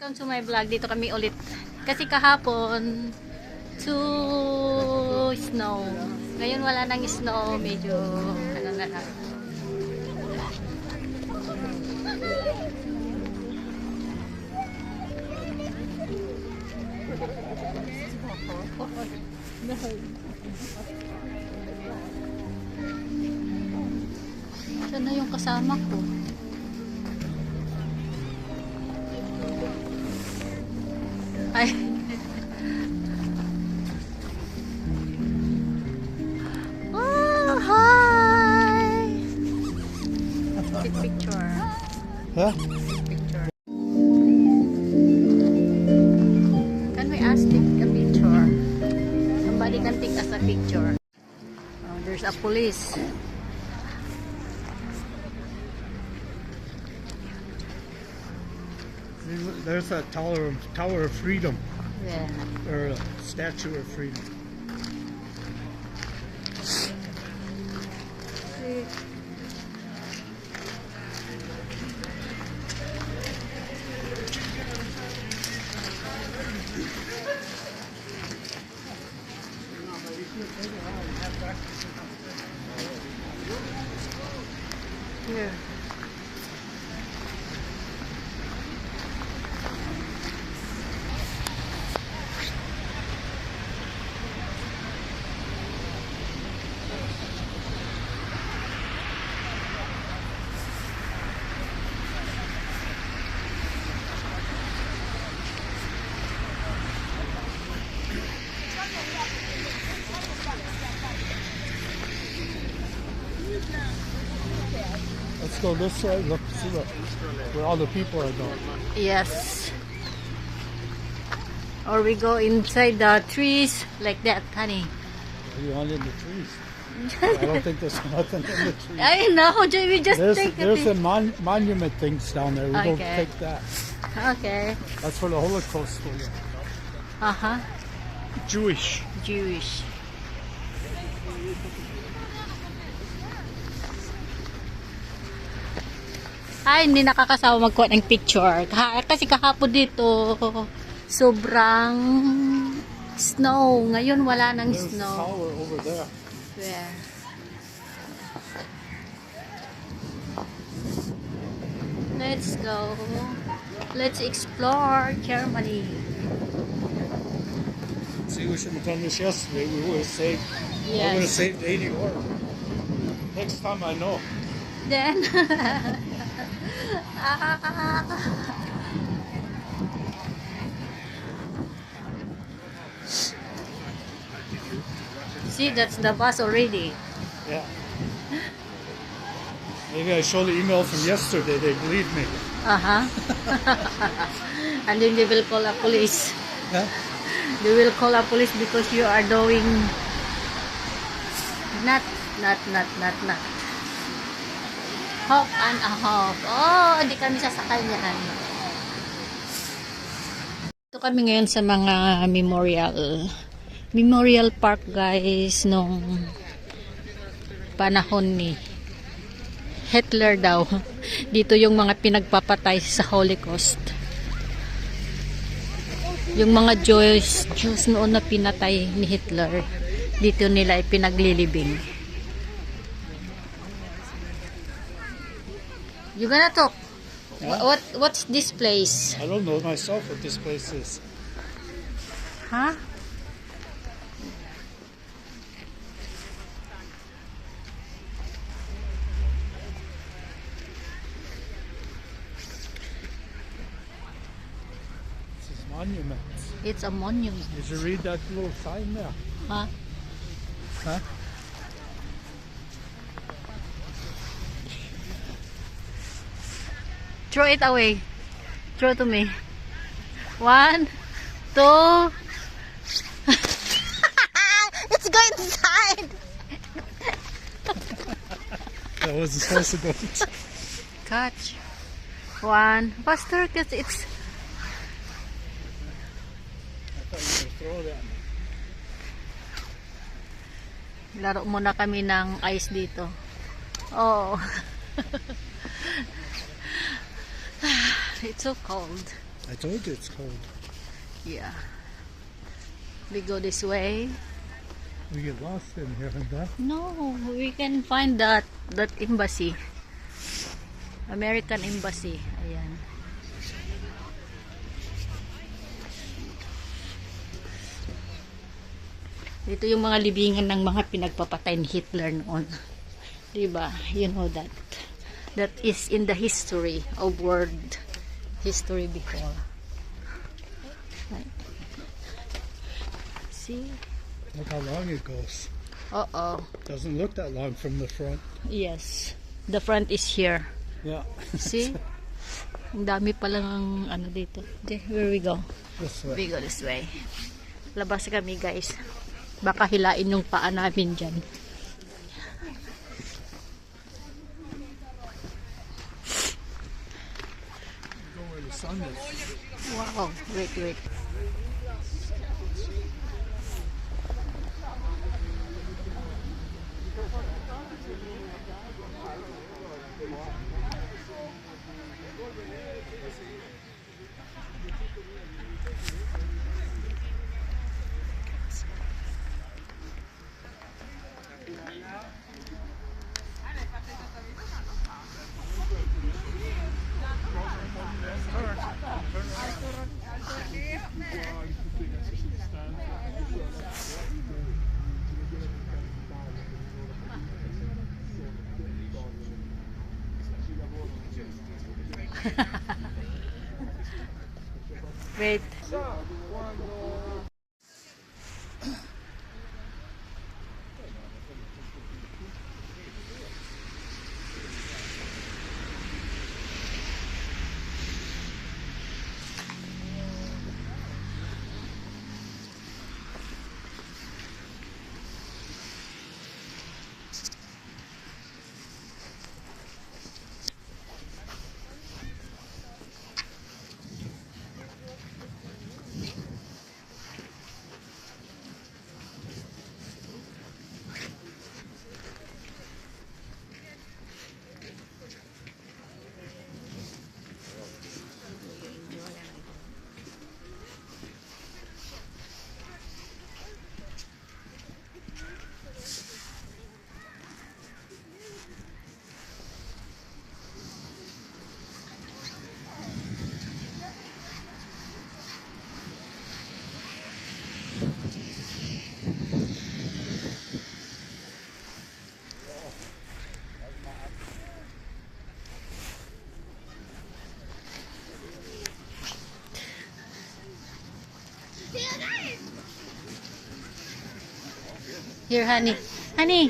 Welcome to my vlog. Dito kami ulit. Kasi kahapon, snow. Ngayon wala nang snow. Medyo, ano na lang. Saan na yung kasama ko? Ay. Oh, hi. Take picture. Huh? Picture. Can we ask take a picture? Somebody can take us a picture. Oh, there's a police. There's that Tower of Freedom, Yeah. or a Statue of Freedom. Here. Let's go this way. Look, see where all the people are going. Yes. Or we go inside the trees like that, honey. You want in the trees? I don't think there's nothing in the trees. I know, we just take There's a a monument things down there. We go Okay. take that. Okay. That's for the Holocaust. Uh-huh. Jewish. Jewish. Ay, hindi nakakasawa magkuha ng picture. Kasi kahapon dito, sobrang snow. Ngayon wala nang There's a snow. tower over there. Where? Let's go. Let's explore Germany. See, we should have done this yesterday. We would have saved. We would have Yes. saved 80 or. Next time I know. Then, see, that's the bus already. Yeah. Maybe I show the email from yesterday. They believe me. Uh-huh. And then they will call a police. Yeah. They will call a police because you are doing not. Hop and a hop. Oh, hindi kami sasakay niyan. Ito kami ngayon sa mga memorial park, guys, nung panahon ni Hitler daw. Dito yung mga pinagpapatay sa Holocaust. Yung mga Jews noon na pinatay ni Hitler, dito nila ipinaglilibing. You gonna talk? Yeah. What's this place? I don't know myself what this place is. Huh? This is monument. It's a monument. Did you read that little sign there? Huh? Huh? Throw it away. Throw to me. 1, 2. It's going inside. That wasn't supposed to go. Catch. 1. Faster because it's... I thought you were going to throw that. Laro muna kami ng ice dito. Oh. It's so cold. I told you it's cold. Yeah. We go this way. We get lost in here and that. No, we can find that embassy. American embassy. Ayan. Dito yung mga libingan ng mga pinagpapatay ni Hitler noon. Diba? You know that. That is in the history of world history before. Right. See? Look how long it goes. Uh-oh. Doesn't look that long from the front. Yes. The front is here. Yeah. See? Ang dami palang ano dito. Okay, where we go? This way. We go this way. Labas kami, guys. Baka hilain yung paa namin dyan. Go where the sun is. Wow. Wait, wait. Wait. Here, honey. Honey.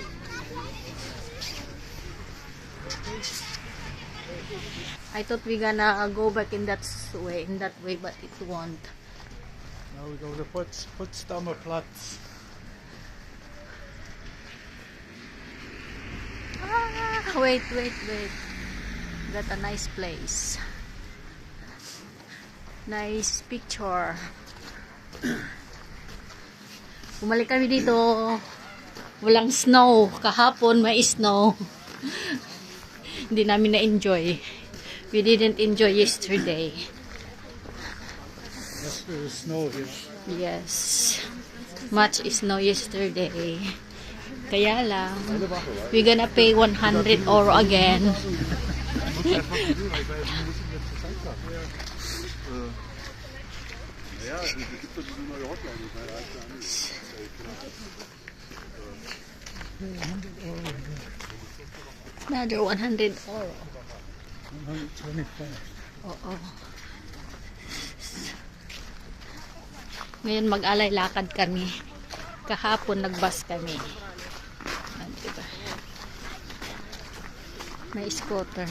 I thought we gonna go back in that way, but it won't. Now we go to Potsdamer Platz. Ah, wait. That's a nice place. Nice picture. Bumalik kami dito. Walang snow. Kahapon may snow. Hindi namin na-enjoy. We didn't enjoy yesterday. Yesterday was snow here. Yes. Much snow yesterday. Kaya lang, we gonna pay 100 euro again. Ja, es gibt so diese neue Hotline. Another 100 euro. 125. Oo. Ngayon mag-alay lakad kami. Kahapon nagbus kami. Diba? May scooter.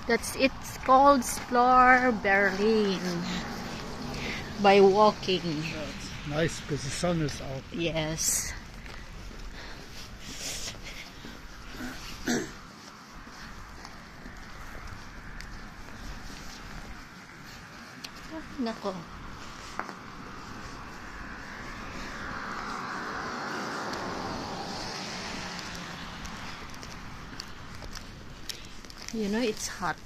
It's called Explore Berlin by walking. It's nice because the sun is out. Yes. Nako. You know, it's hot.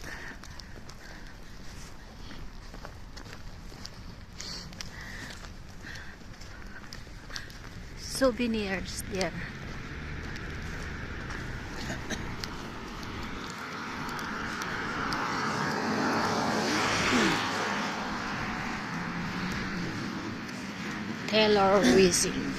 Souvenirs there. Taylor Wishing.